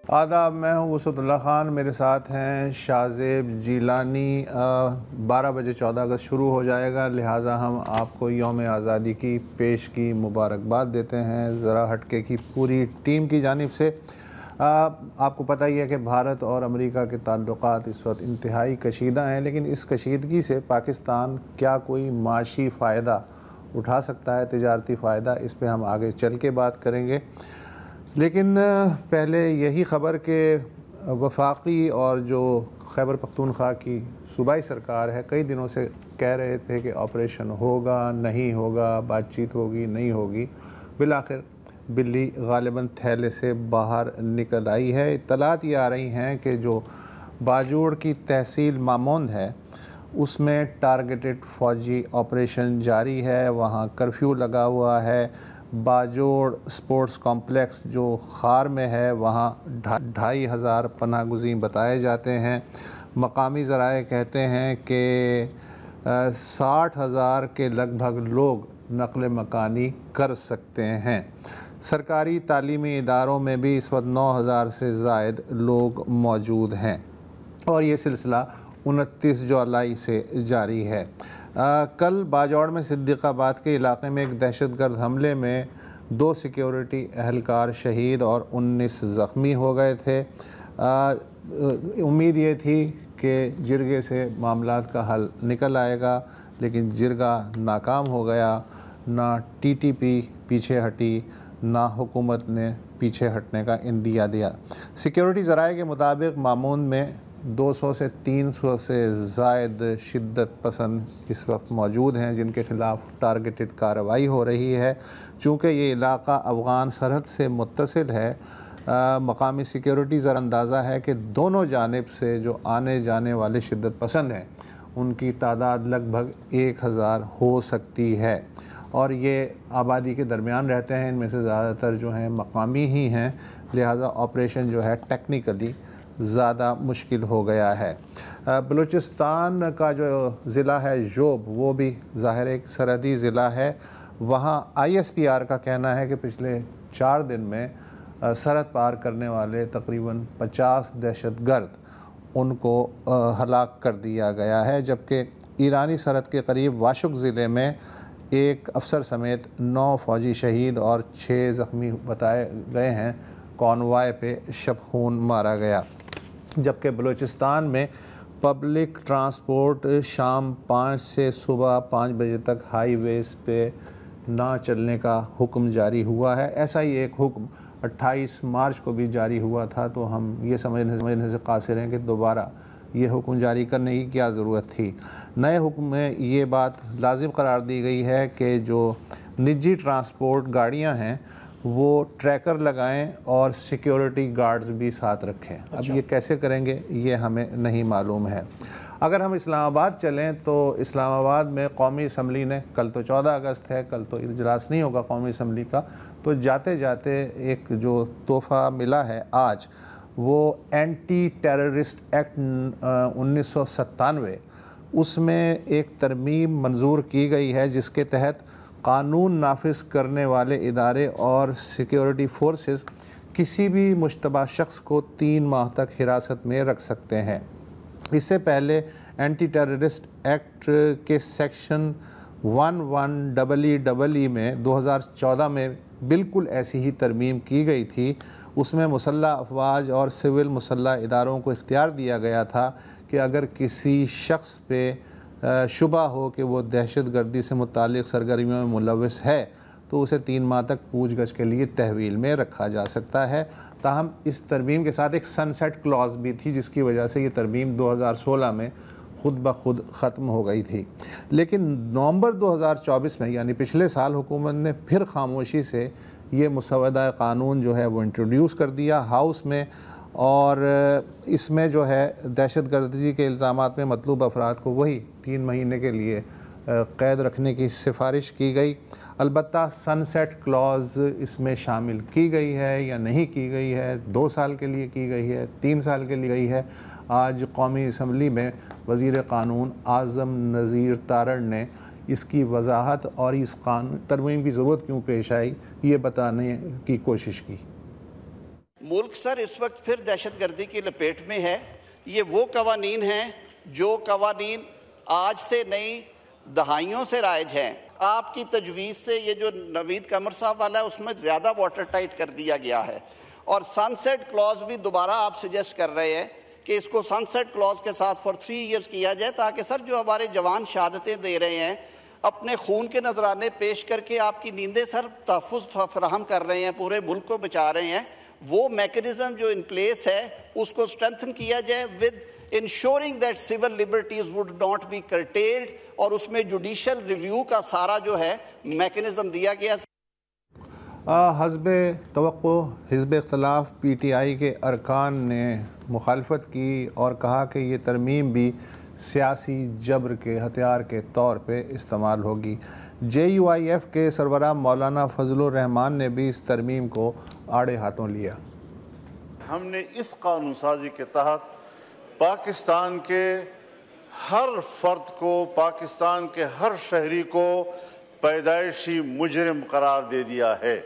आदाब, मैं हूँ वसअतुल्लाह ख़ान। मेरे साथ हैं शाहज़ेब जीलानी। 12 बजे 14 अगस्त शुरू हो जाएगा, लिहाजा हम आपको यौम आज़ादी की पेश की मुबारकबाद देते हैं ज़रा हटके की पूरी टीम की जानिब से। आपको पता ही है कि भारत और अमेरिका के ताल्लुक़ात इस वक्त इंतहाई कशीदा हैं, लेकिन इस कशीदगी से पाकिस्तान क्या कोई माशी फ़ायदा उठा सकता है, तिजारती फ़ायदा? इस पर हम आगे चल के बात करेंगे। लेकिन पहले यही ख़बर कि वफाकी और जो खैबर पख्तूनख्वा की सूबाई सरकार है, कई दिनों से कह रहे थे कि ऑपरेशन होगा नहीं होगा, बातचीत होगी नहीं होगी। बिलाखिर बिल्ली गालिबन थैले से बाहर निकल आई है। इत्तलात ये आ रही हैं कि जो बाजोड़ की तहसील मामोंद है उसमें टारगेटेड फ़ौजी ऑपरेशन जारी है, वहाँ कर्फ्यू लगा हुआ है। बाजोड़ स्पोर्ट्स कॉम्प्लेक्स जो खार में है वहाँ 2500 पनाहगुज़ीं बताए जाते हैं। मकामी ज़राए कहते हैं कि 60,000 के लगभग लोग नक़ल मकानी कर सकते हैं। सरकारी तालीमी इदारों में भी इस वक्त 9,000 से ज़ायद लोग मौजूद हैं और ये सिलसिला 29 जुलाई से जारी है। कल बाजौड़ में सिद्दीकाबाद के इलाके में एक दहशतगर्द हमले में 2 सिक्योरिटी एहलकार शहीद और 19 ज़ख्मी हो गए थे। उम्मीद ये थी कि जिरगे से मामलात का हल निकल आएगा, लेकिन जिरगा नाकाम हो गया। ना टीटीपी पीछे हटी, ना हुकूमत ने पीछे हटने का इंदिया दिया। सिक्योरिटी ज़राए के मुताबिक मामून में 200 से 300 से ज़ायद शिद्दत पसंद इस वक्त मौजूद हैं, जिनके ख़िलाफ़ टारगेटेड कार्रवाई हो रही है। चूँकि ये इलाक़ा अफ़गान सरहद से मुत्तसिल है, मकामी सिक्योरिटी ज़रा अंदाज़ा है कि दोनों जानिब से जो आने जाने वाले शिद्दत पसंद हैं उनकी तादाद लगभग 1000 हो सकती है और ये आबादी के दरमियान रहते हैं। इनमें से ज़्यादातर जो हैं मकामी ही हैं, लिहाजा ऑपरेशन जो है टेक्निकली ज़्यादा मुश्किल हो गया है। बलूचिस्तान का जो ज़िला है जोब, वो भी ज़ाहिर एक सरहदी ज़िला है। वहाँ ISPR का कहना है कि पिछले 4 दिन में सरहद पार करने वाले तकरीबन 50 दहशतगर्द उनको हलाक कर दिया गया है, जबकि ईरानी सरहद के करीब वाशुक ज़िले में एक अफसर समेत 9 फ़ौजी शहीद और 6 ज़ख्मी बताए गए हैं। कॉनवाय पे शबखून मारा गया। जबकि बलूचिस्तान में पब्लिक ट्रांसपोर्ट शाम 5 से सुबह 5 बजे तक हाईवेज़ पे ना चलने का हुक्म जारी हुआ है। ऐसा ही एक हुक्म 28 मार्च को भी जारी हुआ था, तो हम ये समझने से कासिर हैं कि दोबारा ये हुक्म जारी करने की क्या ज़रूरत थी। नए हुक्म में ये बात लाजिम करार दी गई है कि जो निजी ट्रांसपोर्ट गाड़ियाँ हैं वो ट्रैकर लगाएं और सिक्योरिटी गार्ड्स भी साथ रखें। अब ये कैसे करेंगे ये हमें नहीं मालूम है। अगर हम इस्लामाबाद चलें तो इस्लामाबाद में कौमी असम्बली ने, कल तो 14 अगस्त है, कल तो इजलास नहीं होगा कौमी असम्बली का, तो जाते जाते एक जो तोहफ़ा मिला है आज, वो एंटी टेररिस्ट एक्ट 1997, उसमें एक तरमीम मंजूर की गई है जिसके तहत कानून नाफिज करने वाले इदारे और सिक्योरिटी फोर्सेस किसी भी मुश्तबा शख्स को 3 माह तक हिरासत में रख सकते हैं। इससे पहले एंटी टेररिस्ट एक्ट के सेक्शन 11EE में 2014 में बिल्कुल ऐसी ही तरमीम की गई थी। उसमें मुसल्लह अफवाज और सिविल मुसल्लह इदारों को इख्तियार दिया गया था कि अगर किसी शख्स पे शुबा हो कि वो दहशत गर्दी से मुतालिक सरगर्मियों में मुलव्वस है तो उसे 3 माह तक पूछगछ के लिए तहवील में रखा जा सकता है। ताहम इस तरमीम के साथ एक सनसेट क्लॉज भी थी, जिसकी वजह से ये तरमीम 2016 में ख़ुद ब खुद ख़त्म हो गई थी। लेकिन नवंबर 2024 में, यानी पिछले साल, हुकूमत ने फिर खामोशी से ये मुसवदा कानून जो है वो इंट्रोड्यूस कर दिया हाउस में, और इसमें जो है दहशतगर्दी के इल्ज़ामात में मतलूब अफराद को वही 3 महीने के लिए क़ैद रखने की सिफारिश की गई। अलबत्ता सनसेट क्लॉज़ इसमें शामिल की गई है या नहीं की गई है, 2 साल के लिए की गई है, 3 साल के लिए गई है। आज कौमी असम्बली में वज़ीर क़ानून आज़म नज़ीर तारड़ ने इसकी वजाहत और इस कानून तरमीम की ज़रूरत क्यों पेश आई ये बताने की कोशिश की। मुल्क सर इस वक्त फिर दहशतगर्दी की लपेट में है। ये वो कवानीन हैं जो कवानीन आज से नहीं दहाइयों से राइज हैं। आपकी तजवीज़ से ये जो नवीद कमर साहब वाला है उसमें ज़्यादा वाटर टाइट कर दिया गया है, और सनसेट क्लॉज भी दोबारा आप सजेस्ट कर रहे हैं कि इसको सनसेट क्लॉज के साथ फॉर 3 इयर्स किया जाए, ताकि सर जो हमारे जवान शहादतें दे रहे हैं अपने खून के नजराने पेश करके आपकी नींदें सर तहफ़्फ़ुज़ फराहम कर रहे हैं, पूरे मुल्क को बचा रहे हैं, वो मैकेनिज्म जो इन प्लेस है उसको स्ट्रेंथन किया जाए with ensuring that civil liberties would not be curtailed, और उसमें जुडिशल रिव्यू का सारा जो है मैकेनिज्म दिया गया। हस्ब तवक्को हिज़्ब इख्तिलाफ PTI के अरकान ने मुखालफत की और कहा कि ये तरमीम भी सियासी जबर के हथियार के तौर पे इस्तेमाल होगी। JUIF के सरबराह मौलाना फजलुर रहमान ने भी इस तरमीम को आड़े हाथों लिया। हमने इस कानून साजी के तहत पाकिस्तान के हर फर्द को, पाकिस्तान के हर शहरी को पैदाइशी मुजरिम करार दे दिया है।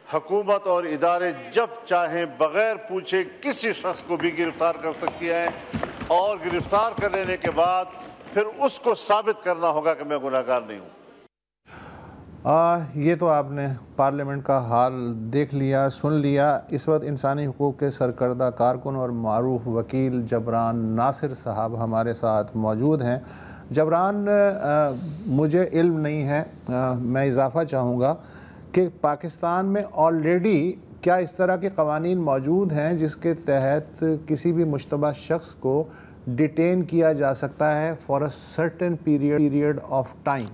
हुकूमत और इदारे जब चाहें बग़ैर पूछे किसी शख्स को भी गिरफ़्तार कर सकती हैं, और गिरफ़्तार कर लेने के बाद फिर उसको साबित करना होगा कि मैं गुनहगार नहीं हूँ। ये तो आपने पार्लियामेंट का हाल देख लिया, सुन लिया। इस वक्त इंसानी हुकूक़ के सरकर्दा कारकुन और मारूफ वकील जबरान नासिर साहब हमारे साथ मौजूद हैं। जबरान, मुझे इल्म नहीं है, मैं इजाफ़ा चाहूँगा कि पाकिस्तान में ऑलरेडी क्या इस तरह के क़वानीन मौजूद हैं जिसके तहत किसी भी मुश्तबा शख्स को डिटेन किया जा सकता है for a certain period of time?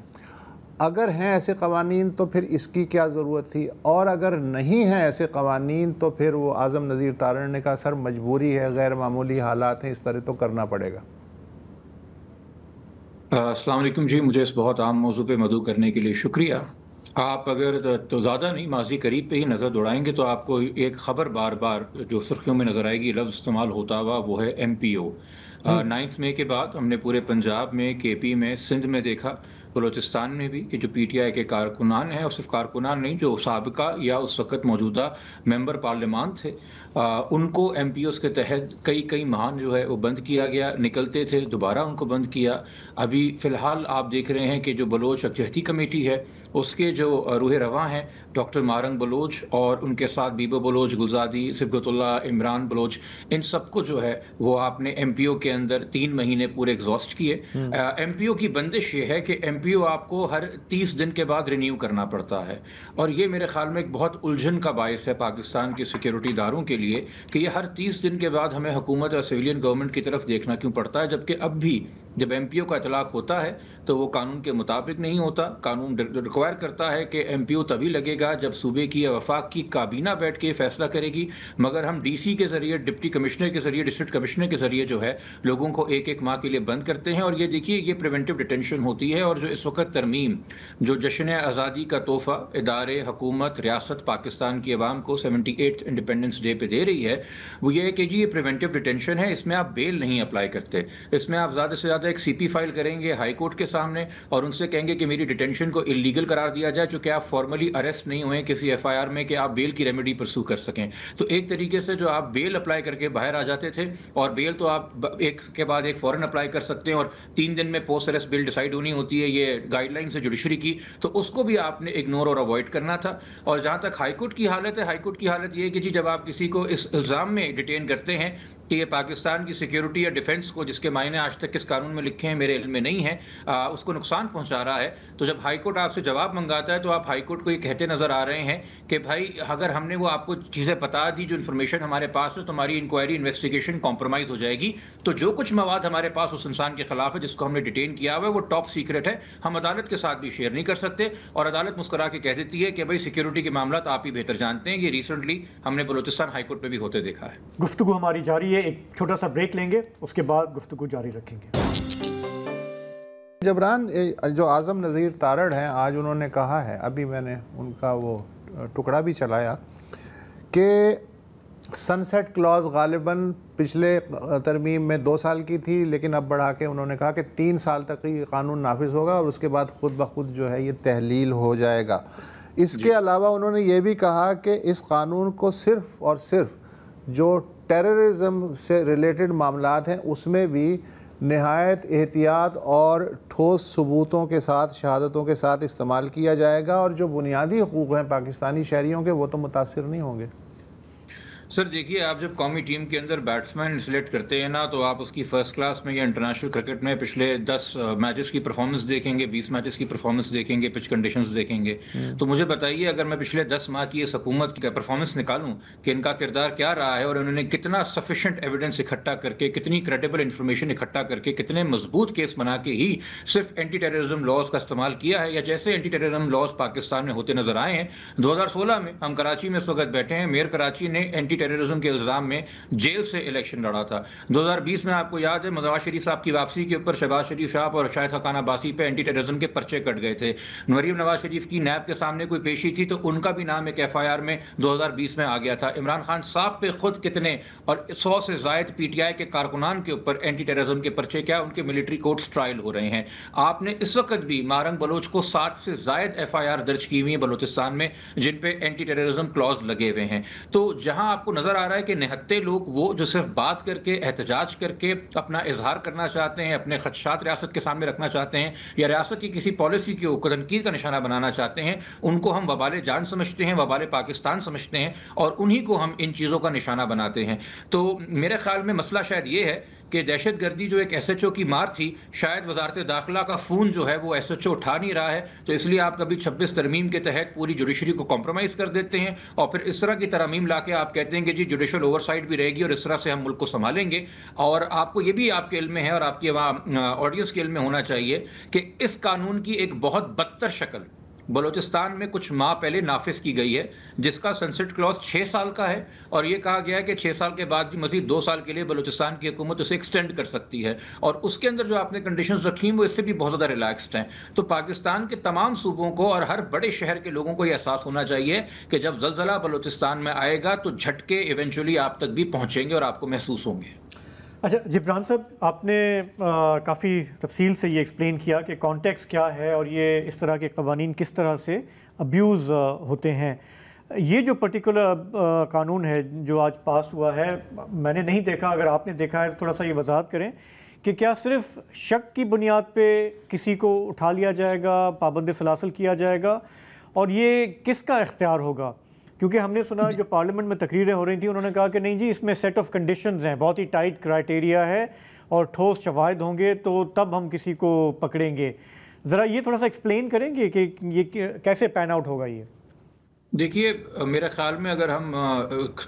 अगर हैं ऐसे क़वानीन तो फिर इसकी क्या ज़रूरत थी, और अगर नहीं हैं ऐसे क़वानीन तो फिर वो आज़म नज़ीर तारड़ ने कहा सर मजबूरी है, गैर मामूली हालात हैं, इस तरह तो करना पड़ेगा। अस्सलाम वालेकुम जी, मुझे इस बहुत आम मौजू पे मदऊ करने के लिए शुक्रिया। आप अगर तो ज़्यादा नहीं माजी करीब पे ही नज़र दौड़ाएंगे तो आपको एक ख़बर बार बार जो सुर्खियों में नज़र आएगी, लफ्ज़ इस्तेमाल होता हुआ, वो है MPO। 9 मई के बाद हमने पूरे पंजाब में, KP में, सिंध में देखा, बलोचिस्तान में भी, कि जो PTI के कारकुनान हैं, और सिर्फ कारकुनान नहीं, जो साबिका या उस वक़्त मौजूदा मेंबर पार्लियामान थे, उनको MPOs के तहत कई माह जो है वो बंद किया गया। निकलते थे, दोबारा उनको बंद किया। अभी फ़िलहाल आप देख रहे हैं कि जो बलोच यकजहती कमेटी है उसके जो रूह रवां हैं डॉक्टर मारंग बलोच, और उनके साथ बीबो बलोच, गुलजादी, सिबगतुल्ला, इमरान बलोच, इन सबको जो है वो आपने MPO के अंदर 3 महीने पूरे एग्जॉस्ट किए। MPO की बंदिश ये है कि MPO आपको हर 30 दिन के बाद रिन्यू करना पड़ता है, और ये मेरे ख्याल में एक बहुत उलझन का बायस है पाकिस्तान के सिक्योरिटी दारों के लिए कि ये हर 30 दिन के बाद हमें हुकूमत और सिविलियन गवर्नमेंट की तरफ देखना क्यों पड़ता है, जबकि अब भी जब MPO का इतलाक होता है तो वो कानून के मुताबिक नहीं होता। कानून रिक्वायर करता है कि MPO तभी लगेगा जब सूबे की या वफाक की काबीना बैठ के फैसला करेगी, मगर हम DC के ज़रिए, डिप्टी कमिश्नर के ज़रिए, डिस्ट्रिक्ट कमिश्नर के ज़रिए जो है लोगों को 1-1 माह के लिए बंद करते हैं। और ये देखिए, ये प्रिवेंटिव डिटेंशन होती है। और जो इस वक्त तरमीम जो जश्न आज़ादी का तोहफ़ा इदारे, हुकूमत, रियासत पाकिस्तान की आवाम को 78th इंडिपेंडेंस डे पे दे रही है, वो ये है कि जी ये प्रिवेंटिव डिटेंशन है, इसमें आप बेल नहीं अप्लाई करते, इसमें आप ज़्यादा से ज़्यादा एक CP फाइल करेंगे हाई कोर्ट के सामने और उनसे कहेंगे कि मेरी डिटेंशन को इलीगल करार दिया जाए, चूँकि आप फॉर्मली अरेस्ट नहीं हुए किसी FIR में कि आप बेल की रेमेडी परसू कर सकें। तो एक तरीके से जो आप बेल अप्लाई करके बाहर आ जाते थे, और बेल तो आप एक के बाद एक फ़ौरन अप्लाई कर सकते हैं, और 3 दिन में पोस्ट अरेस्ट बेल डिसाइड होनी होती है, ये गाइडलाइन से जुडिशरी की, तो उसको भी आपने इग्नोर और अवॉइड करना था। और जहाँ तक हाईकोर्ट की हालत है, हाईकोर्ट की हालत ये है कि जी जब आप किसी को इस इल्ज़ाम में डिटेन करते हैं कि ये पाकिस्तान की सिक्योरिटी या डिफेंस को, जिसके मायने आज तक किस कानून में लिखे हैं मेरे इल्म में नहीं है, उसको नुकसान पहुंचा रहा है, तो जब हाईकोर्ट आपसे जवाब मंगाता है तो आप हाईकोर्ट को ये कहते नजर आ रहे हैं कि भाई अगर हमने वो आपको चीज़ें बता दी जो इन्फॉर्मेशन हमारे पास है, तो हमारी इंक्वायरी इन्वेस्टिगेशन कॉम्प्रोमाइज़ हो जाएगी। तो जो कुछ मवाद हमारे पास उस इंसान के खिलाफ है जिसको हमने डिटेन किया हुआ है, वो टॉप सीक्रेट है, हम अदालत के साथ भी शेयर नहीं कर सकते। और अदालत मुस्कुरा के कह देती है कि भाई सिक्योरिटी के मामला आप ही बेहतर जानते हैं। ये रिसेंटली हमने बलूचिस्तान हाईकोर्ट में भी होते देखा है। गुफ्तगू हमारी जारी है, एक छोटा सा ब्रेक लेंगे, उसके बाद गुफ्तगू जारी रखेंगे। जबरान, जो आज़म नज़ीर तारड़ हैं, आज उन्होंने कहा है, अभी मैंने उनका वो टुकड़ा भी चलाया, कि सनसेट क्लॉज गालिबन पिछले तरमीम में 2 साल की थी, लेकिन अब बढ़ा के उन्होंने कहा कि 3 साल तक ये कानून नाफिज होगा और उसके बाद खुद ब खुद जो है ये तहलील हो जाएगा। इसके अलावा उन्होंने ये भी कहा कि इस कानून को सिर्फ़ और सिर्फ जो टेररिज्म से रिलेटेड मामलात हैं उसमें भी नहायत एहतियात और ठोस सबूतों के साथ, शहादतों के साथ इस्तेमाल किया जाएगा, और जो बुनियादी हकूक़ हैं पाकिस्तानी शहरियों के वो तो मुतासिर नहीं होंगे। सर देखिए, आप जब कौमी टीम के अंदर बैट्समैन सिलेक्ट करते हैं ना, तो आप उसकी फर्स्ट क्लास में या इंटरनेशनल क्रिकेट में पिछले 10 मैचेस की परफॉर्मेंस देखेंगे, 20 मैचेस की परफॉर्मेंस देखेंगे, पिच कंडीशंस देखेंगे। तो मुझे बताइए, अगर मैं पिछले 10 माह की इस हुकूमत की परफॉर्मेंस निकालूं कि इनका किरदार क्या रहा है और उन्होंने कितना सफिशेंट एविडेंस इकट्ठा करके, कितनी क्रेडिबल इंफॉर्मेशन इकट्ठा करके, कितने मजबूत केस बना के ही सिर्फ एंटी टेररिज्म लॉज का इस्तेमाल किया है, या जैसे एंटी टेररिज्म लॉज पाकिस्तान में होते नजर आए हैं। 2016 में हम कराची में इस वक्त बैठे हैं, मेयर कराची ने एंटी टेररिज्म के इल्जाम में जेल से इलेक्शन लड़ा था। 2020 में आपको याद है, नवाज शरीफ साहब की वापसी के ऊपर शहबाज शरीफ साहब और शाहिद हकान अब्बासी पे एंटी टेररिज्म के पर्चे कट गए थे। मरीम नवाज शरीफ की नैब के सामने कोई पेशी थी तो उनका भी नाम एक FIR में 2020 में आ गया था। इमरान खान साहब पे खुद कितने और 100 से जायद PTI के कारकुनान के ऊपर एंटी टेररिज्म के पर्चे, क्या उनके मिलिट्री कोर्ट्स ट्रायल हो रहे हैं। आपने इस वक्त भी मारंग बलोच को 7 से जायद FIR दर्ज की हुई है बलोचिस्तान में, जिन पे एंटी टेररिज्म क्लॉज लगे हुए हैं। तो जहां आपको नजर आ रहा है कि निहत्ते लोग वो जो सिर्फ बात करके, एहतजाज करके अपना इजहार करना चाहते हैं, अपने खदशात रियासत के सामने रखना चाहते हैं, या रियासत की किसी पॉलिसी को तनकीद का निशाना बनाना चाहते हैं, उनको हम वबाले जान समझते हैं, वबाले पाकिस्तान समझते हैं, और उन्हीं को हम इन चीज़ों का निशाना बनाते हैं। तो मेरे ख्याल में मसला शायद ये है कि दहशतगर्दी जो एक SHO की मार थी, शायद वजारत दाखिला का खून जो है वो SHO उठा नहीं रहा है, तो इसलिए आप कभी 26 तरमीम के तहत पूरी जुडिशरी को कॉम्प्रोमाइज़ कर देते हैं, और फिर इस तरह की तरमीम ला के आप कहते हैं कि जी जुडिशल ओवरसाइट भी रहेगी और इस तरह से हम मुल्क को संभालेंगे। और आपको ये भी आपके इल्म में है और आपकी ऑडियंस के इल्म में होना चाहिए कि इस कानून की एक बहुत बदतर शक्ल बलोचिस्तान में कुछ माह पहले नाफिज की गई है, जिसका सनसेट क्लॉज 6 साल का है, और ये कहा गया है कि 6 साल के बाद भी मजीद 2 साल के लिए बलोचिस्तान की हुकूमत उसे एक्सटेंड कर सकती है, और उसके अंदर जो आपने कंडीशंस रखी वो इससे भी बहुत ज़्यादा रिलैक्स्ड हैं। तो पाकिस्तान के तमाम सूबों को और हर बड़े शहर के लोगों को यह एहसास होना चाहिए कि जब ज़लज़ला बलोचिस्तान में आएगा तो झटके इवेंचुअली आप तक भी पहुँचेंगे और आपको महसूस होंगे। अच्छा जिब्रान साहब, आपने काफ़ी तफसील से ये एक्सप्लेन किया कि कॉन्टेक्स्ट क्या है और ये इस तरह के कवानीन किस तरह से अब्यूज़ होते हैं। ये जो पर्टिकुलर कानून है जो आज पास हुआ है, मैंने नहीं देखा, अगर आपने देखा है तो थोड़ा सा ये वजाहत करें कि क्या सिर्फ शक की बुनियाद पे किसी को उठा लिया जाएगा, पाबंद सलासल किया जाएगा, और ये किसका इख्तियार होगा? क्योंकि हमने सुना जो पार्लियामेंट में तकरीरें हो रही थी, उन्होंने कहा कि नहीं जी इसमें सेट ऑफ कंडीशंस हैं, बहुत ही टाइट क्राइटेरिया है और ठोस शवाहिद होंगे तो तब हम किसी को पकड़ेंगे। ज़रा ये थोड़ा सा एक्सप्लेन करेंगे कि ये कैसे पैन आउट होगा ये? देखिए, मेरे ख्याल में अगर हम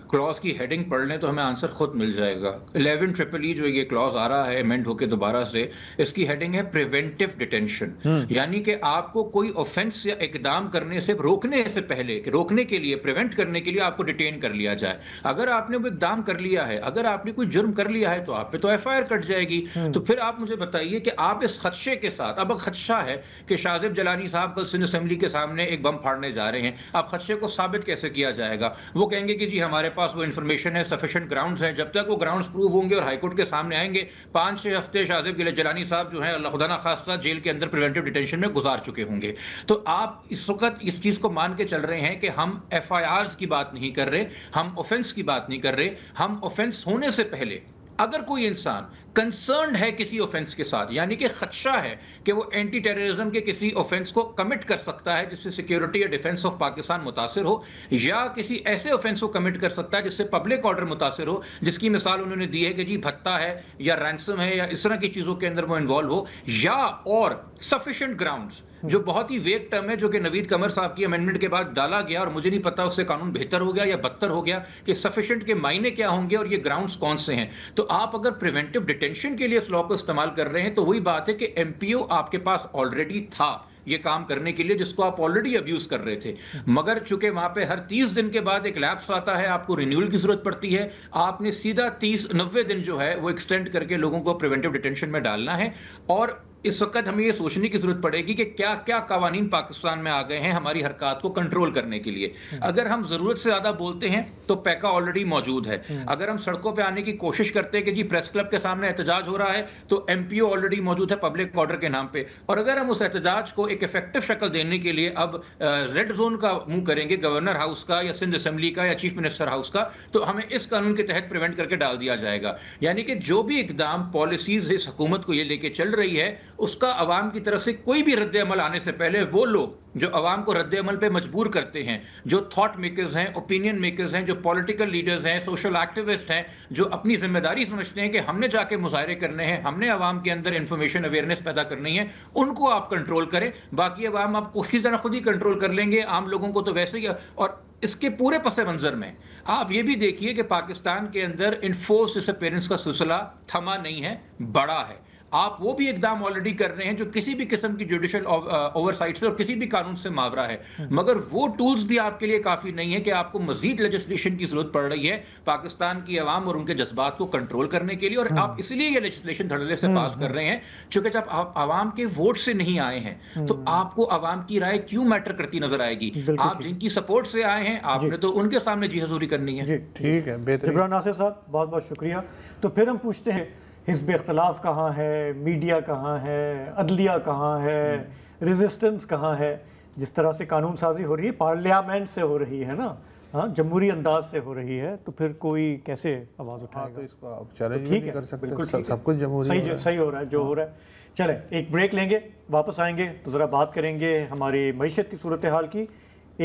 क्लॉज की हेडिंग पढ़ लें तो हमें आंसर खुद मिल जाएगा। 11EE जो ये क्लॉज आ रहा है अमेंड होकर दोबारा से, इसकी हेडिंग है प्रिवेंटिव डिटेंशन, यानी कि आपको कोई ऑफेंस या इकदाम करने से रोकने से पहले, रोकने के लिए, प्रिवेंट करने के लिए आपको डिटेन कर लिया जाए। अगर आपने वो इकदाम कर लिया है, अगर आपने कोई जुर्म कर लिया है तो आप पे तो FIR कट जाएगी। तो फिर आप मुझे बताइए कि आप इस खदशे के साथ, अब खदशा है कि शाजिब जलानी साहब कल सिंध असेंबली के सामने एक बम फाड़ने जा रहे हैं, आप खदशे को साबित कैसे किया जाएगा? वो कहेंगे कि जी हमारे पास वो इन्फॉर्मेशन है, सफिशिएंट ग्राउंड्स हैं। जब तक वो ग्राउंड्स प्रूव होंगे और हाईकोर्ट के सामने आएंगे, 5-6 हफ्ते शाजिब जलानी साहब जो है अल्लाह खुदा ना खास्ता जेल के अंदर प्रिवेंटिव डिटेंशन में गुजार चुके होंगे। तो आप इस वक्त इस चीज को मान के चल रहे हैं कि हम FIRs की बात नहीं कर रहे, हम ऑफेंस की बात नहीं कर रहे, हम ऑफेंस होने से पहले अगर कोई इंसान कंसर्न है किसी ऑफेंस के साथ, यानी कि खदशा है कि वो एंटी टेररिज्म के किसी ऑफेंस को कमिट कर सकता है जिससे सिक्योरिटी या डिफेंस ऑफ पाकिस्तान मुतासिर हो, या किसी ऐसे ऑफेंस को कमिट कर सकता है जिससे पब्लिक ऑर्डर मुतासिर हो, जिसकी मिसाल उन्होंने दी है कि जी भत्ता है या रैंसम है या इस तरह की चीजों के अंदर वो इन्वॉल्व हो, या और सफिशिएंट ग्राउंड्स, जो बहुत ही वेग टर्म है, जो कि नवीद कमर साहब की अमेंडमेंट के बाद डाला गया, और मुझे नहीं पता उससे कानून बेहतर हो गया या बदतर हो गया, कि सफिशिएंट के मायने क्या होंगे और ये ग्राउंड्स कौन से हैं। तो आप अगर प्रिवेंटिव डिटेंशन के लिए इस लॉ को इस्तेमाल कर रहे हैं तो वही बात है कि MPO आपके पास ऑलरेडी था ये काम करने के लिए, जिसको आप ऑलरेडी अब्यूज कर रहे थे, मगर चूंकि वहां पे हर 30 दिन के बाद एक लैप्स आता है, आपको रिन्यूअल की जरूरत पड़ती है, आपने सीधा 90 दिन जो है वो एक्सटेंड करके लोगों को प्रिवेंटिव डिटेंशन में डालना है। और इस वक्त हमें ये सोचने की जरूरत पड़ेगी कि क्या क्या कवानीन पाकिस्तान में आ गए हैं हमारी हरकत को कंट्रोल करने के लिए। अगर हम जरूरत से ज्यादा बोलते हैं तो पैका ऑलरेडी मौजूद है। अगर हम सड़कों पे आने की कोशिश करते हैं कि जी प्रेस क्लब के सामने एहतजाज हो रहा है तो एमपीओ ऑलरेडी मौजूद है पब्लिक ऑर्डर के नाम पे। और अगर हम उस एहतजाज को एक इफेक्टिव शक्ल देने के लिए अब रेड जोन का मुंह करेंगे, गवर्नर हाउस का या सिंध असेंबली का या चीफ मिनिस्टर हाउस का, तो हमें इस कानून के तहत प्रिवेंट करके डाल दिया जाएगा। यानी कि जो भी इकदाम पॉलिसीज इस हुकूमत को ये लेके चल रही है उसका अवाम की तरफ से कोई भी रद्द अमल आने से पहले वो लोग जो अवाम को रद्द अमल पे मजबूर करते हैं, जो थॉट मेकर्स हैं, ओपिनियन मेकर्स हैं, जो पॉलिटिकल लीडर्स हैं, सोशल एक्टिविस्ट हैं, जो अपनी जिम्मेदारी समझते हैं कि हमने जाके मुजाहरे करने हैं, हमने अवाम के अंदर इंफॉर्मेशन अवेयरनेस पैदा करनी है, उनको आप कंट्रोल करें। बाकी अवाम आप कोशिश तरह खुद ही कंट्रोल कर लेंगे, आम लोगों को तो वैसे ही। और इसके पूरे पस मंजर में आप ये भी देखिए कि पाकिस्तान के अंदर इन्फोर्स डिसअपीयरेंस का सिलसिला थमा नहीं है, बड़ा है। आप वो भी इकदाम ऑलरेडी कर रहे हैं जो किसी भी किस्म की जुडिशियल ओवरसाइट से और किसी भी कानून से मावरा है, मगर वो टूल्स भी आपके लिए काफी नहीं है कि आपको मजीद लेजिस्लेशन की जरूरत पड़ रही है पाकिस्तान की आवाम और उनके जज्बात को कंट्रोल करने के लिए। और आप इसलिए ये लेजिस्लेशन धड़ल्ले से पास कर रहे हैं क्योंकि जब आप आवाम के वोट से नहीं आए हैं तो आपको आवाम की राय क्यों मैटर करती नजर आएगी। आप जिनकी सपोर्ट से आए हैं आपने तो उनके सामने जी हजूरी करनी है। ठीक है, जिब्रान नासिर साहब बहुत बहुत शुक्रिया। तो फिर हम पूछते हैं हिज़्ब इख्तिलाफ कहाँ है, मीडिया कहाँ है, अदलिया कहाँ है, रेजिस्टेंस कहाँ है। जिस तरह से कानून साजी हो रही है पार्लियामेंट से हो रही है ना, हाँ, जमहूरी अंदाज से हो रही है, तो फिर कोई कैसे आवाज़ उठाएगा। तो इसको आप चैलेंज ठीक नहीं है, कर सकते, बिल्कुल सब कुछ जमहूरी सही हो रहा है जो हो रहा है। चलें एक ब्रेक लेंगे, वापस आएंगे तो ज़रा बात करेंगे हमारी मईशत की सूरत हाल की।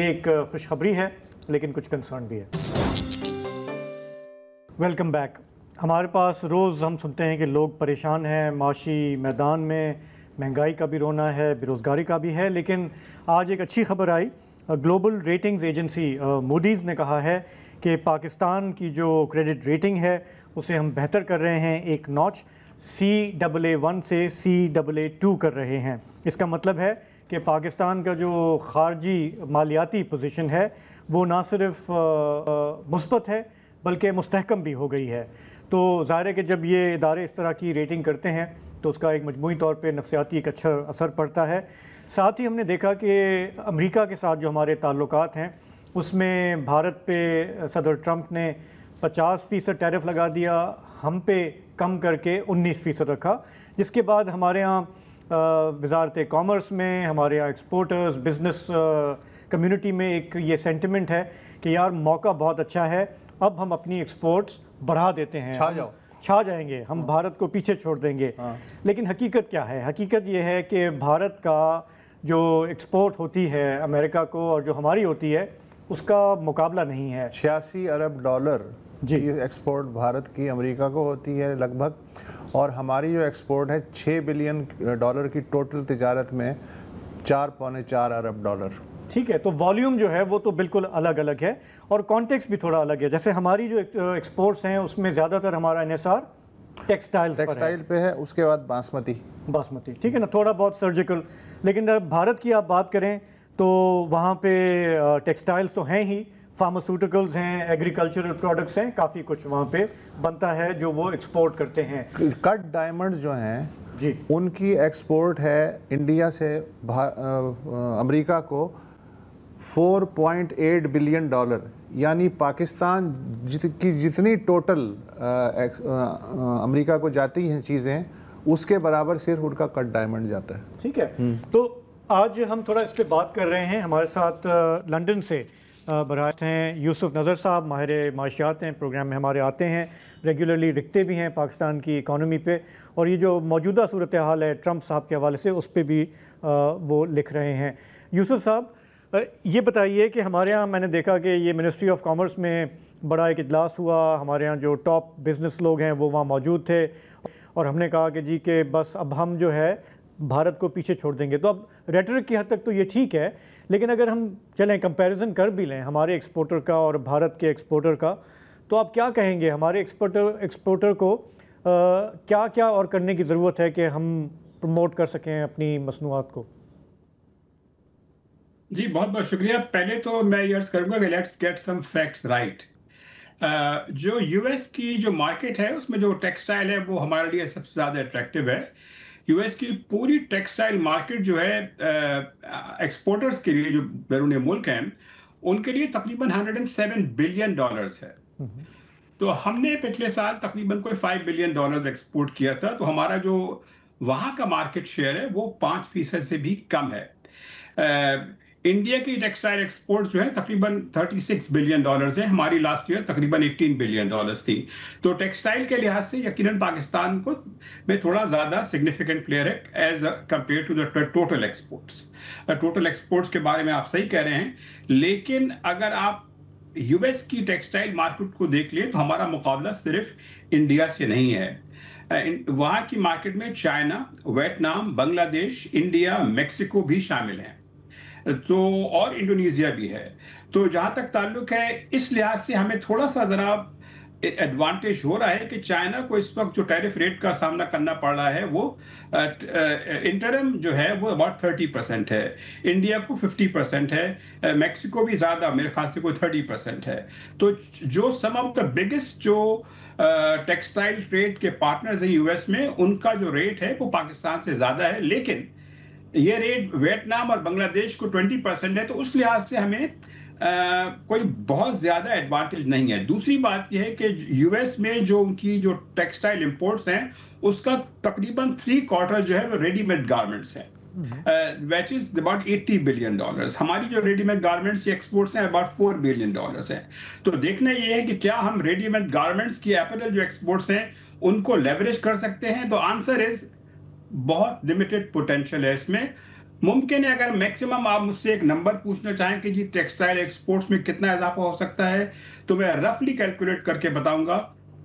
एक खुशखबरी है लेकिन कुछ कंसर्न भी है। Welcome back. हमारे पास रोज़ हम सुनते हैं कि लोग परेशान हैं, माशी मैदान में महंगाई का भी रोना है, बेरोज़गारी का भी है। लेकिन आज एक अच्छी खबर आई, ग्लोबल रेटिंग्स एजेंसी मूडीज़ ने कहा है कि पाकिस्तान की जो क्रेडिट रेटिंग है उसे हम बेहतर कर रहे हैं, एक नॉच CAA1 से CAA2 कर रहे हैं। इसका मतलब है कि पाकिस्तान का जो खारजी मालियाती पोजीशन है वो ना सिर्फ मुस्बत है बल्कि मुस्तहकम भी हो गई है। तो ज़ाहिर है कि जब ये इदारे इस तरह की रेटिंग करते हैं तो उसका एक मजमूई तौर पे नफसियाती एक अच्छा असर पड़ता है। साथ ही हमने देखा कि अमेरिका के साथ जो हमारे ताल्लुकात हैं उसमें भारत पे सदर ट्रंप ने 50% टैरिफ लगा दिया, हम पे कम करके 19% रखा, जिसके बाद हमारे यहाँ वजारत कॉमर्स में, हमारे यहाँ एक्सपोर्टर्स बिज़नेस कम्युनिटी में एक ये सेंटिमेंट है कि यार मौका बहुत अच्छा है, अब हम अपनी एक्सपोर्ट्स बढ़ा देते हैं, छा जाएंगे, हम भारत को पीछे छोड़ देंगे। लेकिन हकीकत क्या है? हकीकत ये है कि भारत का जो एक्सपोर्ट होती है अमेरिका को और जो हमारी होती है उसका मुकाबला नहीं है। 86 अरब डॉलर जी एक्सपोर्ट भारत की अमेरिका को होती है लगभग, और हमारी जो एक्सपोर्ट है 6 बिलियन डॉलर की टोटल तिजारत में 4.4 अरब डॉलर। ठीक है, तो वॉल्यूम जो है वो तो बिल्कुल अलग अलग है और कॉन्टेक्स्ट भी थोड़ा अलग है। जैसे हमारी जो एक्सपोर्ट्स हैं उसमें ज़्यादातर हमारा इन्हिसार टेक्सटाइल पे है, उसके बाद बासमती, ठीक है ना, थोड़ा बहुत सर्जिकल। लेकिन जब भारत की आप बात करें तो वहाँ पे टेक्सटाइल्स तो हैं ही, फार्मास्यूटिकल्स हैं, एग्रीकल्चरल प्रोडक्ट्स हैं, काफ़ी कुछ वहाँ पे बनता है जो वो एक्सपोर्ट करते हैं। कट डायमंड्स जो हैं जी, उनकी एक्सपोर्ट है इंडिया से अमेरिका को 4.8 बिलियन डॉलर, यानी पाकिस्तान की जितनी टोटल अमेरिका को जाती हैं चीज़ें उसके बराबर सिर्फ उनका कट डायमंड जाता है। ठीक है, तो आज हम थोड़ा इस पर बात कर रहे हैं। हमारे साथ लंदन से बरास्त हैं यूसुफ नज़र साहब, माहिर माशियात हैं, प्रोग्राम में हमारे आते हैं, रेगुलरली लिखते भी हैं पाकिस्तान की इकॉनमी पे, और ये जो मौजूदा सूरत हाल है ट्रंप साहब के हवाले से उस पर भी वो लिख रहे हैं। यूसुफ साहब ये बताइए कि हमारे यहाँ मैंने देखा कि ये मिनिस्ट्री ऑफ कॉमर्स में बड़ा एक इजलास हुआ, हमारे यहाँ जो टॉप बिज़नेस लोग हैं वो वहाँ मौजूद थे और हमने कहा कि जी के बस अब हम जो है भारत को पीछे छोड़ देंगे। तो अब रेटरिक की हद तक तो ये ठीक है, लेकिन अगर हम चलें कंपैरिजन कर भी लें हमारे एक्सपोर्टर का और भारत के एक्सपोर्टर का, तो आप क्या कहेंगे हमारे एक्सपोर्टर को क्या क्या और करने की ज़रूरत है कि हम प्रमोट कर सकें अपनी मसनूआत को? जी बहुत बहुत शुक्रिया। पहले तो मैं ये अर्ज़ करूँगा कि let's get some facts right. जो यूएस की जो मार्केट है उसमें जो टेक्सटाइल है वो हमारे लिए सबसे ज़्यादा अट्रैक्टिव है। यूएस की पूरी टेक्सटाइल मार्केट जो है एक्सपोर्टर्स के लिए, जो बैरून मुल्क हैं, उनके लिए तकरीबन $107 बिलियन है। तो हमने पिछले साल तकरीबन कोई $5 बिलियन एक्सपोर्ट किया था, तो हमारा जो वहां का मार्केट शेयर है वो 5% से भी कम है। इंडिया की टेक्सटाइल एक्सपोर्ट जो है तकरीबन $36 बिलियन है, हमारी लास्ट ईयर तकरीबन $18 बिलियन थी। तो टेक्सटाइल के लिहाज से यकीनन पाकिस्तान को में थोड़ा ज्यादा सिग्निफिकेंट प्लेयर है as compared to the total exports. Total exports के बारे में आप सही कह रहे हैं, लेकिन अगर आप यूएस की टेक्सटाइल मार्केट को देख लें तो हमारा मुकाबला सिर्फ इंडिया से नहीं है। वहां की मार्केट में China, Vietnam, Bangladesh, India, Mexico भी शामिल हैं, तो और इंडोनेशिया भी है। तो जहां तक ताल्लुक है, इस लिहाज से हमें थोड़ा सा जरा एडवांटेज हो रहा है कि चाइना को इस वक्त जो टैरिफ रेट का सामना करना पड़ रहा है वो इंटरम जो है वो अबाउट 30% है, इंडिया को 50% है, मेक्सिको भी ज्यादा, मेरे ख्याल से कोई 30% है। तो जो सम ऑफ द बिगेस्ट जो टेक्सटाइल ट्रेड के पार्टनर्स हैं यूएस में, उनका जो रेट है वो पाकिस्तान से ज्यादा है, लेकिन ये रेट वियतनाम और बांग्लादेश को 20% है, तो उस लिहाज से हमें कोई बहुत ज्यादा एडवांटेज नहीं है। दूसरी बात यह है कि यूएस में जो उनकी जो टेक्सटाइल इंपोर्ट्स हैं उसका तकरीबन 3/4 जो है वो रेडीमेड गारमेंट्स हैं, which is about $80 बिलियन। हमारी जो रेडीमेड गारमेंट्स एक्सपोर्ट्स हैं अबाउट $4 बिलियन हैं। तो देखना ये है कि क्या हम रेडीमेड गारमेंट्स की अपैरल जो एक्सपोर्ट्स हैं उनको लेवरेज कर सकते हैं। तो आंसर इज बहुत लिमिटेड पोटेंशियल है इसमें। मुमकिन है अगर मैक्सिमम आप मुझसे एक नंबर पूछना चाहें कि जी टेक्सटाइल एक्सपोर्ट्स में कितना इजाफा हो सकता है, तो मैं रफली कैलकुलेट करके बताऊंगा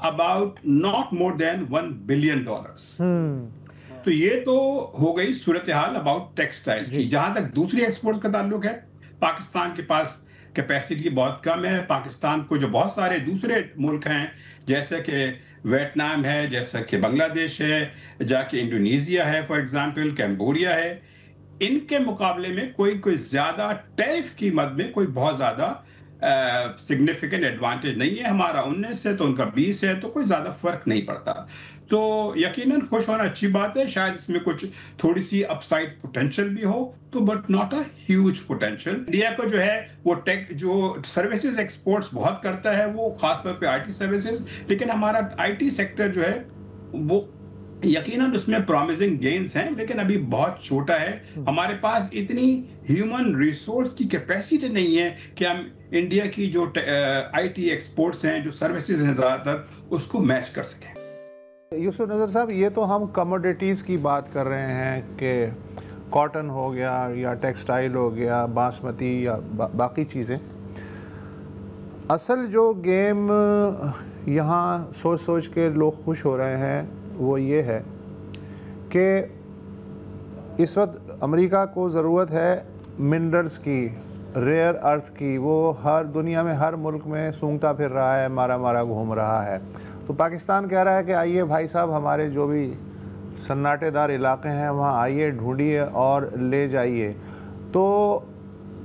about not more than $1 billion. तो ये तो हो गई सूरत हाल अबाउट टेक्सटाइल की। जहां तक दूसरी एक्सपोर्ट का ताल्लुक है, पाकिस्तान के पास कैपेसिटी बहुत कम है। पाकिस्तान को जो बहुत सारे दूसरे मुल्क हैं जैसे कि वियतनाम है, जैसा कि बांग्लादेश है, जाके इंडोनेशिया है, फॉर एग्जांपल कैम्बोडिया है, इनके मुकाबले में कोई ज्यादा टैरिफ की मद में कोई बहुत ज्यादा सिग्निफिकेंट एडवांटेज नहीं है। हमारा 19 है तो उनका 20 है, तो कोई ज्यादा फर्क नहीं पड़ता। तो यकीनन खुश होना अच्छी बात है, शायद इसमें कुछ थोड़ी सी अपसाइड पोटेंशियल भी हो, तो but not a huge potential. India को जो है वो टेक जो सर्विसेज एक्सपोर्ट्स बहुत करता है, वो खासतौर पे आईटी सर्विसेज, लेकिन हमारा आईटी सेक्टर जो है वो यकीनन उसमें प्रॉमिसिंग गेन्स हैं, लेकिन अभी बहुत छोटा है। हमारे पास इतनी ह्यूमन रिसोर्स की कैपेसिटी नहीं है कि हम इंडिया की जो आईटी एक्सपोर्ट्स हैं, जो सर्विसेज हैं ज़्यादातर, उसको मैच कर सकें। यूसुफ नज़र साहब, ये तो हम कमोडिटीज़ की बात कर रहे हैं कि कॉटन हो गया या टेक्सटाइल हो गया, बासमती या बाकी चीज़ें। असल जो गेम यहाँ सोच सोच के लोग खुश हो रहे हैं वो ये है कि इस वक्त अमेरिका को ज़रूरत है मिनरल्स की, रेयर अर्थ की। वो हर दुनिया में हर मुल्क में सूंघता फिर रहा है, मारा मारा घूम रहा है। तो पाकिस्तान कह रहा है कि आइए भाई साहब, हमारे जो भी सन्नाटेदार इलाके हैं वहाँ आइए, ढूंढिए और ले जाइए। तो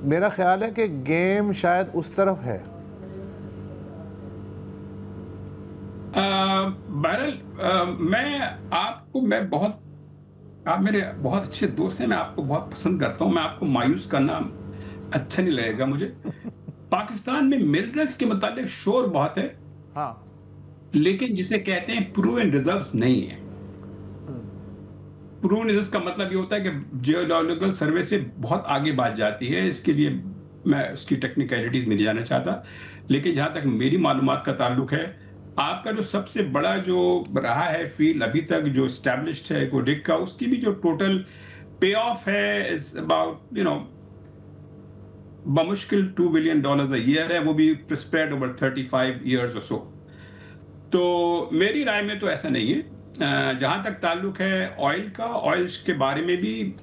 मेरा ख्याल है कि गेम शायद उस तरफ है। बहरहाल आप मेरे बहुत अच्छे दोस्त हैं, मैं आपको बहुत पसंद करता हूं, मैं आपको मायूस करना अच्छा नहीं लगेगा मुझे। पाकिस्तान में मिनरल्स के मुताबिक शोर बहुत है, हाँ, लेकिन जिसे कहते हैं प्रूवन रिजर्व्स नहीं है। प्रूवन रिजर्व्स का मतलब ये होता है कि जियोलॉजिकल सर्वे से बहुत आगे बात जाती है। इसके लिए मैं उसकी टेक्निकलिटीज में नहीं जाना चाहता, लेकिन जहां तक मेरी मालूमात का ताल्लुक है, आपका जो सबसे बड़ा जो रहा है फील्ड अभी तक जो एस्टैब्लिश्ड है कोडिक का, उसकी भी जो टोटल पे ऑफ है इज अबाउट बमुश्किल $2 बिलियन अ ईयर है, वो भी स्प्रेड ओवर 35 ईयर्स और सो। तो मेरी राय में तो ऐसा नहीं है। जहां तक ताल्लुक है ऑयल का, ऑयल के बारे में भी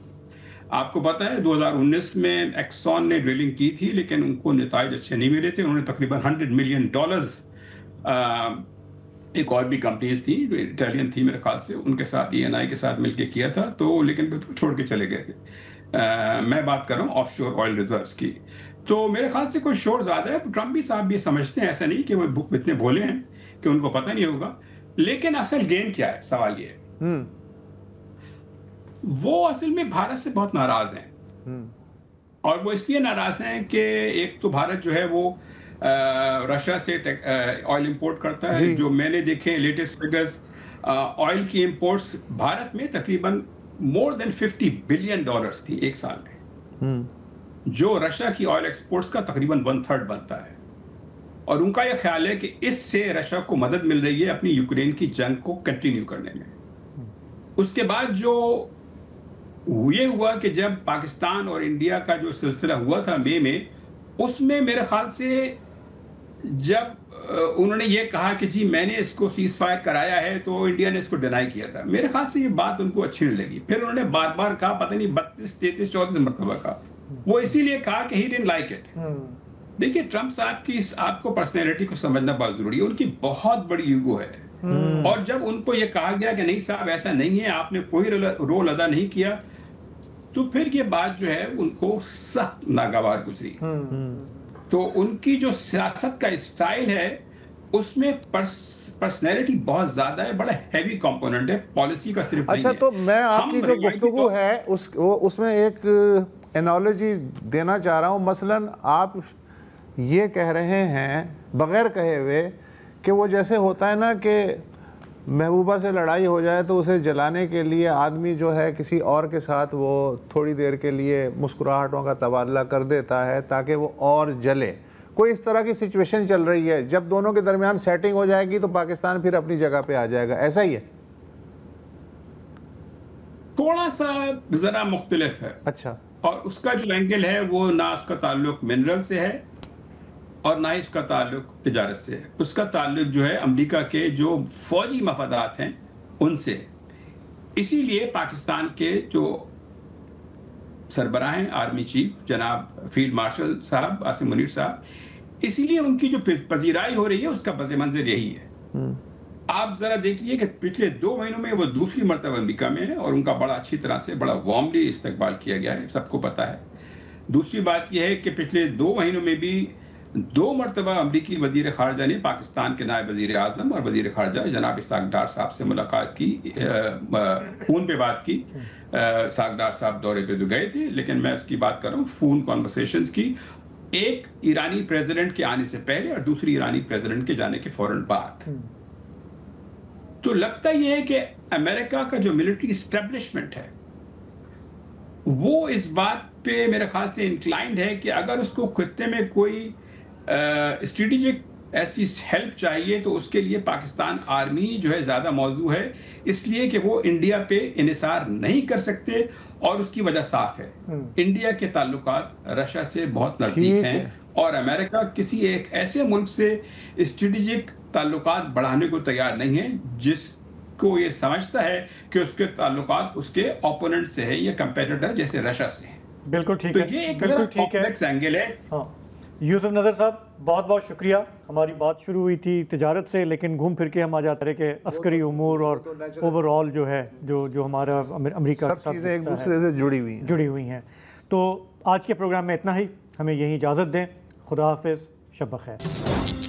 आपको पता है 2019 में एक्सॉन ने ड्रिलिंग की थी, लेकिन उनको नताइज अच्छे नहीं मिले थे। उन्होंने तकरीबन $100 मिलियन, एक और भी कंपनीज थी जो इटालियन थी मेरे ख्याल से, उनके साथ ENI के साथ मिलकर किया था, तो लेकिन तो छोड़ के चले गए थे। मैं बात कर रहा हूँ ऑफशोर ऑयल रिजर्व्स की। तो मेरे ख्याल से कोई शोर ज्यादा है। ट्रम्प भी साहब भी समझते हैं, ऐसा नहीं कि वो इतने भोले हैं कि उनको पता नहीं होगा। लेकिन असल गेम क्या है, सवाल ये है। वो असल में भारत से बहुत नाराज हैं। और वो इसलिए नाराज हैं कि एक तो भारत जो है वो रशिया से ऑयल इंपोर्ट करता है। जो मैंने देखे लेटेस्ट फिगर्स, ऑयल की इंपोर्ट्स भारत में तकरीबन मोर देन $50 बिलियन थी एक साल में, जो रशिया की ऑयल एक्सपोर्ट्स का तकरीबन 1/3 बनता है। और उनका यह ख्याल है कि इससे रशिया को मदद मिल रही है अपनी यूक्रेन की जंग को कंटिन्यू करने में। उसके बाद जो ये हुआ कि जब पाकिस्तान और इंडिया का जो सिलसिला हुआ था मई में, उसमें मेरे ख्याल से जब उन्होंने ये कहा कि जी मैंने इसको सीज फायर कराया है, तो इंडिया ने इसको डिनाई किया था। मेरे ख्याल से ये बात उनको अच्छी नहीं लगी। फिर उन्होंने बार बार कहा, पता नहीं 32, 33, 34 मरतबा कहा। वो इसीलिए कहा कि ही डिडंट लाइक इट। देखिए, ट्रंप साहब की आपको पर्सनैलिटी को समझना बहुत जरूरी है। उनकी बहुत बड़ी ईगो है। और जब उनको ये कहा गया कि नहीं साहब ऐसा नहीं है, आपने कोई रोल अदा नहीं किया, तो फिर ये बात जो है उनको सख्त नागवार गुजरी। तो उनकी जो सियासत का स्टाइल है उसमें पर्सनैलिटी बहुत ज्यादा है, बड़ा हैवी कंपोनेंट है, पॉलिसी का सिर्फ अच्छा नहीं है। तो मैं आपकी जो गुफ्तगू है उसमें एक एनालॉजी देना चाह रहा हूँ। मसलन आप ये कह रहे हैं बगैर कहे हुए कि वो जैसे होता है ना कि महबूबा से लड़ाई हो जाए तो उसे जलाने के लिए आदमी जो है किसी और के साथ वो थोड़ी देर के लिए मुस्कुराहटों का तबादला कर देता है ताकि वो और जले। कोई इस तरह की सिचुएशन चल रही है, जब दोनों के दरमियान सेटिंग हो जाएगी तो पाकिस्तान फिर अपनी जगह पे आ जाएगा, ऐसा ही है? थोड़ा सा जरा मुख्तलिफ है। अच्छा। और उसका जो एंगल है वो ना उसका ताल्लुक मिनरल से है और ना ही उसका ताल्लुक तिजारत से है। उसका ताल्लुक जो है अमेरिका के जो फौजी मफादात हैं उनसे। इसीलिए पाकिस्तान के जो सरबराह हैं, आर्मी चीफ जनाब फील्ड मार्शल साहब आसिम मुनीर साहब, इसीलिए उनकी जो पजीराई हो रही है उसका पस मंजर यही है। आप जरा देखिए कि पिछले 2 महीनों में वो दूसरी मरतबा अमेरिका में है और उनका बड़ा अच्छी तरह से बड़ा वार्मली इस्तकबाल किया गया है, सबको पता है। दूसरी बात यह है कि पिछले 2 महीनों में भी 2 मरतबा अमरीकी वजीर खारजा ने पाकिस्तान के नायब वजीर आजम और वजीर खारजा जनाब इसाक डार साहब से मुलाकात की, फ़ोन पे बात की। इसाक डार साहब दौरे पे तो गए थे, लेकिन मैं उसकी बात कर रहा हूँ फ़ोन कॉन्वर्सेशंस की, एक ईरानी प्रेसिडेंट के आने से पहले और दूसरी ईरानी प्रेसिडेंट के जाने के फौरन बाद। तो लगता यह है कि अमेरिका का जो मिलिट्री इस्टेब्लिशमेंट है वो इस बात पे मेरे ख्याल से इंक्लाइंड है कि अगर उसको खित्ते में कोई स्ट्रेटेजिक ऐसी हेल्प चाहिए तो उसके लिए पाकिस्तान आर्मी जो है ज़्यादा मौजू है, इसलिए कि वो इंडिया पे इन्हिसार नहीं कर सकते। और उसकी वजह साफ है, इंडिया के ताल्लुकात रशिया से बहुत नज़दीक हैं और अमेरिका किसी एक ऐसे मुल्क से स्ट्रेटेजिक ताल्लुकात बढ़ाने को तैयार नहीं है जिसको ये समझता है कि उसके ताल्लुकात उसके ओपोनेंट से है या कंपेटिटर जैसे रशिया से है। बिल्कुल ठीक तो है, ये एक बिल्कुल ठीक है, एंगल है। हाँ, यूसुफ नज़र साहब बहुत बहुत शुक्रिया। हमारी बात शुरू हुई थी तिजारत से, लेकिन घूम फिर के हम आ जाते रहे कि अस्करी उमूर और ओवरऑल जो है जो हमारा अमेरिका सब चीज़ें एक दूसरे से जुड़ी हुई हैं। तो आज के प्रोग्राम में इतना ही, हमें यहीं इजाज़त दें। खुदा हाफिज़, शब बख़ैर।